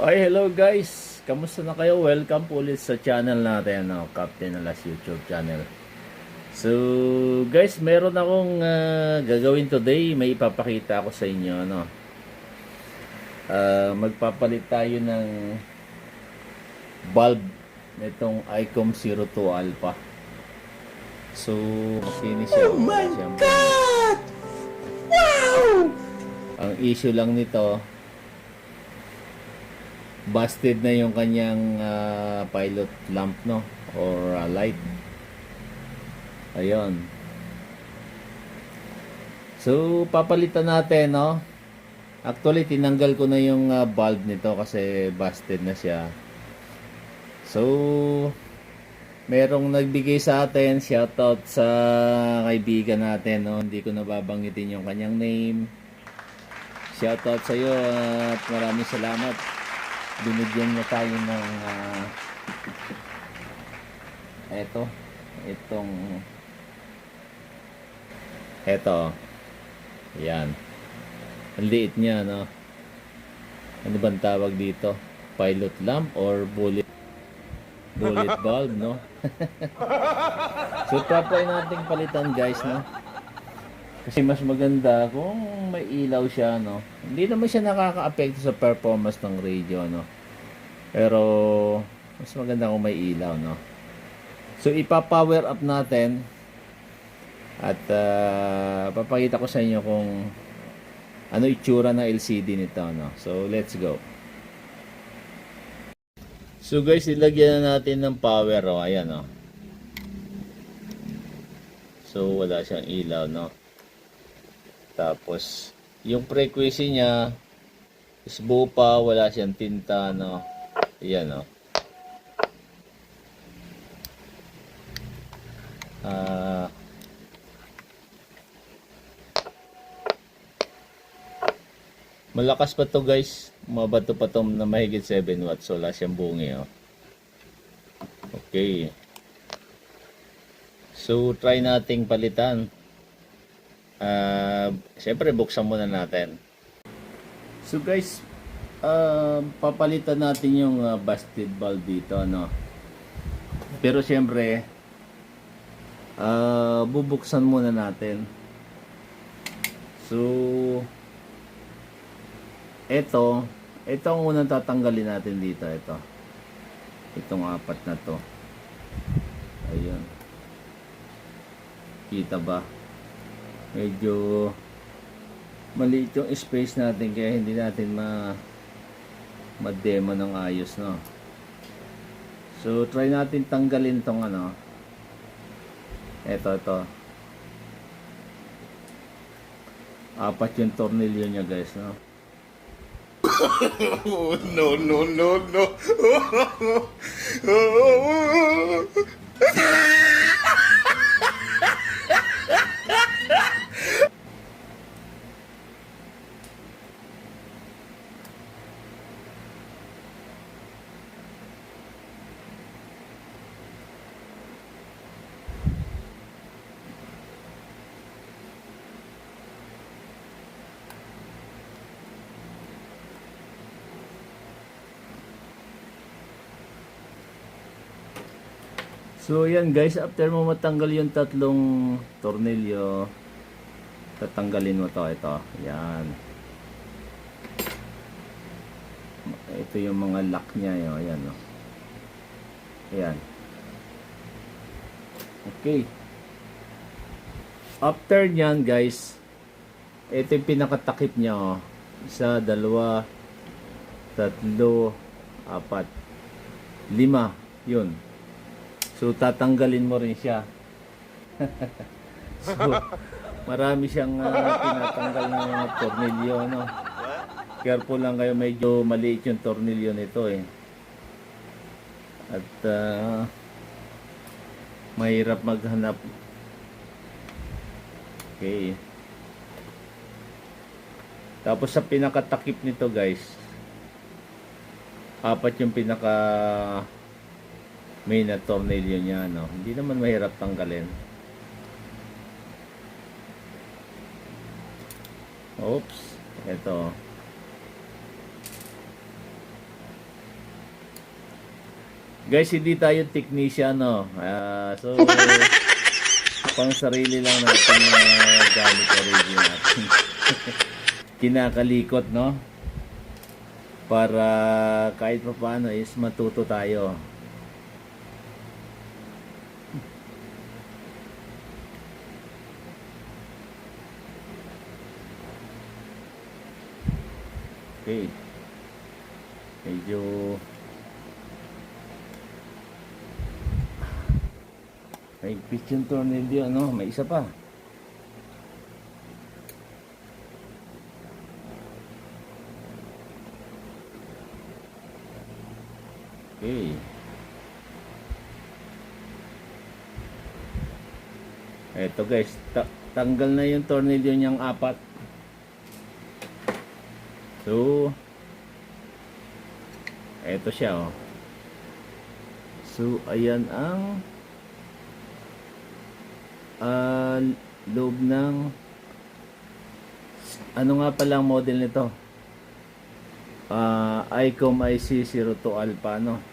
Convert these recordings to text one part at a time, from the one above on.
Ay, hello guys! Kamusta na kayo? Welcome po ulit sa channel natin, Captain Alas YouTube channel. So, guys, meron akong gagawin today. May ipapakita ako sa inyo, magpapalit tayo ng bulb nitong ICOM 02 Alpha. So, makinis siya. Oh my God! Wow! Ang issue lang nito, busted na yung kanyang pilot lamp, or light. Ayun. So papalitan natin, Actually tinanggal ko na yung bulb nito kasi busted na siya. So merong nagbigay sa atin, shoutout sa kaibigan natin, Hindi ko nababanggitin yung kanyang name. Shoutout sa iyo at maraming salamat. Binigyan niya tayo ng eto, yan, ang liit niya, ano bang tawag dito, pilot lamp or bullet bulb, So try nating palitan, guys, kasi mas maganda kung may ilaw siya, Hindi naman siya nakaka-apekto sa performance ng radio, Pero mas maganda kung may ilaw, So ipa-power up natin at papakita ko sa inyo kung ano itsura ng LCD nito, So let's go. So guys, ilagyan na natin ng power, ayan, So wala siyang ilaw, Tapos yung frequency niya is buo pa, wala siyang tinta, Ayan, malakas pa to, guys. Mabato pa to na mahigit 7 watts. So wala siyang bungi, Okay. So try nating palitan. Siyempre buksan muna natin. So guys, papalitan natin yung busted bulb dito, Pero siyempre bubuksan muna natin. So ito ang unang tatanggalin natin dito. Itong apat na to. Ayun, kita ba? Medyo maliit yung space natin kaya hindi natin ma-demo ng ayos, So try natin tanggalin tong ito. Apat yung tornilyo niya, guys, Oh, no, no, no, no. So yan, guys, after mo matanggal yung tatlong tornilyo, tatanggalin mo ito. Yan. Ito yung mga lock niya, ayan, Ayan. Okay. After nyan, guys, ito yung pinakatakip niya, 1, 2, 3, 4, 5, yun. So tatanggalin mo rin siya. So marami siyang tinatanggal ng mga tornilyo, Careful lang kayo, medyo maliit yung tornilyo nito, At mahirap maghanap. Okay. Tapos sa pinakatakip nito, guys, apat yung pinaka main na tornilyo niya, Hindi naman mahirap tanggalin. Oops, ito. Guys, hindi tayo technician, no? So, pang sarili lang natin gamit na radio natin. Kinakalikot, no? Para kahit pa paano is matuto tayo. Okay. Medyo may pitch yung tornilyo, no? May isa pa. Okay. Eto guys, tanggal na yung tornilyo niyang apat. So, eto siya, oh. So, ayan ang loob ng ano nga palang model nito? ICOM IC02 Alpha, no?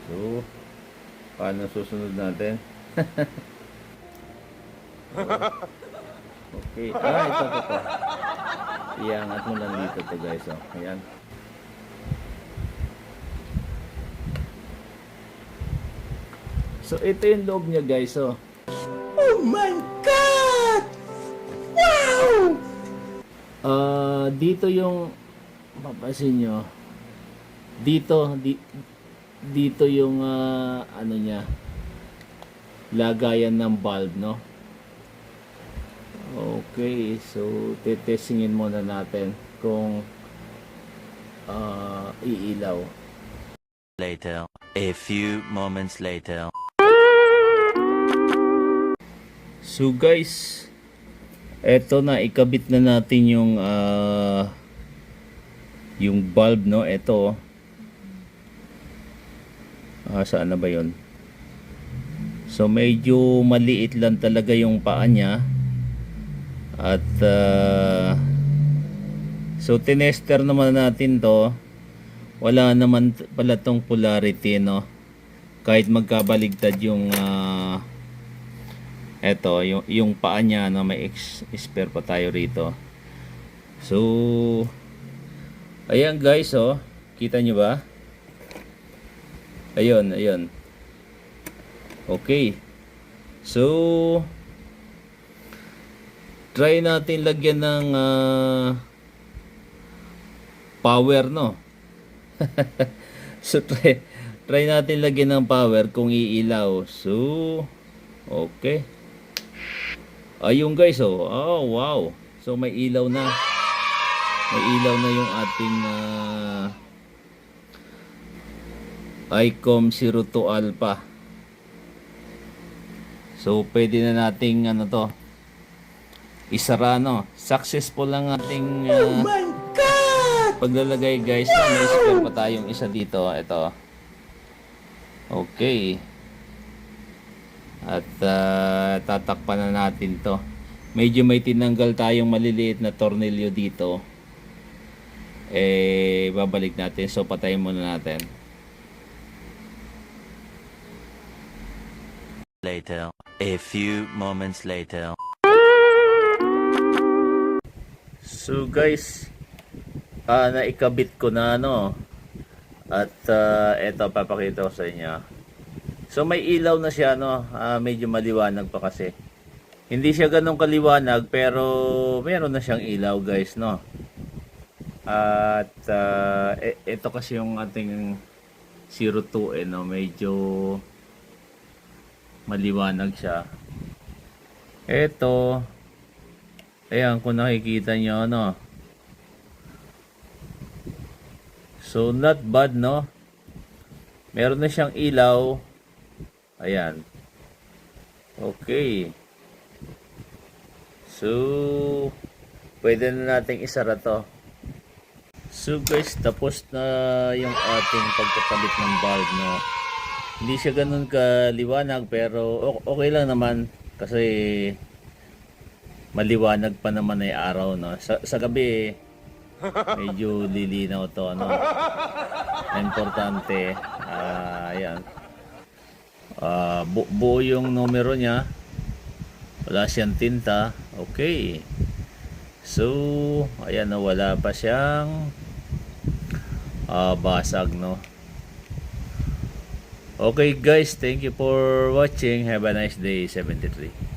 So, paano susunod natin? Okay. Ito. Iangat mo lang dito to guys, oh. Ayan. So, ito yung loob niya guys, oh. Oh my God! Wow! Dito yung papasin nyo. Dito yung ano niya, lagayan ng bulb, no? Okay, so tetestingin muna natin kung iilaw. Later, a few moments later. So guys, eto na, ikabit na natin yung bulb, no? Eto, saan na ba yun? So medyo maliit lang talaga yung paa niya. At so tinester naman natin to. Wala naman pala tong polarity, no? Kahit magkabaligtad yung eto, yung paa niya, no? May spare pa tayo rito. So ayan guys, oh. Kita nyo ba? Ayun. Okay. So, try natin lagyan ng power, no? So, try natin lagyan ng power kung iilaw. So, okay. Ayun guys, oh. Oh, wow. So, may ilaw na. May ilaw na yung ating ICOM 02 Alpha. So, pwede na nating isara, no? Successful lang ating Oh my God! paglalagay guys. May spare pa tayong isa dito. Ito. Okay. At tatakpan na natin to. Medyo may tinanggal tayong maliliit na tornilyo dito. Babalik natin. So, patayin muna natin. Later, a few moments later. So guys, naikabit ko na, no? At eto, papakita ko sa inyo. So may ilaw na siya, no? Medyo maliwanag pa kasi. Hindi siya ganun kaliwanag, pero meron na siyang ilaw guys, no? At ito kasi yung ating 02, no? Medyo maliwanag siya. Ito, ayan, kung nakikita nyo, no? So, not bad, no? Meron na siyang ilaw. Ayan. Okay. So, pwede na nating isara to. So, guys, tapos na yung ating pagpapalit ng bulb, no? Hindi siya ganun kaliwanag, pero okay lang naman kasi maliwanag pa naman ay araw, no? Sa gabi Medyo lilinaw to, ano. Importante, ayan. Buo yung numero niya. Wala siyang tinta. Okay. So, ayan, no, wala pa siyang basag, no. Okay guys, thank you for watching. Have a nice day. 73.